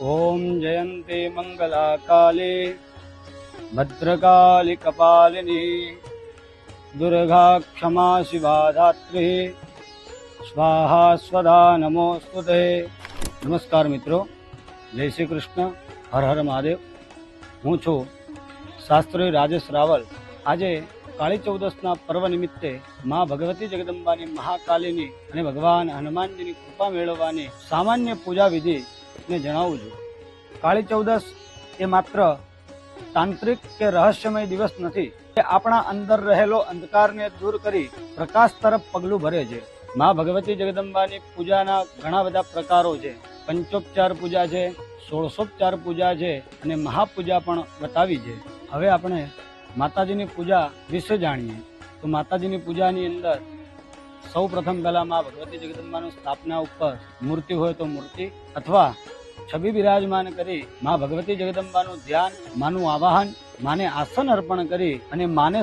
ओम जयंती मंगला काले भद्रकाली कपालिनी दुर्गा क्षमा शिवा धात्री स्वाहा स्वधा नमोस्तुते। नमस्कार मित्रों, जय श्री कृष्ण, हर हर महादेव। हूँ छू शास्त्री राजेश रावल। આજે કાળી ચૌદસના પર્વ નિમિત્તે માં ભગવતી જગદંબાની મહાકાલીની અને ભગવાન હનુમાનજીની કૃપા મેળવવાની સામાન્ય પૂજા વિધિને જણાવું છું। કાળી ચૌદસ એ માત્ર તાંત્રિક કે રહસ્યમય દિવસ નથી, એ આપણા અંદર રહેલો અંધકારને દૂર કરી પ્રકાશ તરફ પગલું ભરે છે। માં ભગવતી જગદંબાની પૂજાના ઘણા બધા પ્રકારો છે। પંચોપચાર પૂજા છે, 16ೋપચાર પૂજા છે અને મહાપૂજા પણ બતાવી છે। હવે આપણે માતાજીની પૂજા વિશે જાણીએ તો માતાજીની પૂજાની અંદર સૌ પ્રથમ પહેલા માં ભગવતી જગદંબાની સ્થાપના ઉપર મૂર્તિ હોય તો મૂર્તિ અથવા છબી બિરાજમાન કરી માં ભગવતી જગદંબાનું ધ્યાન, માનું આવાહન, માને આસન અર્પણ કરી અને માને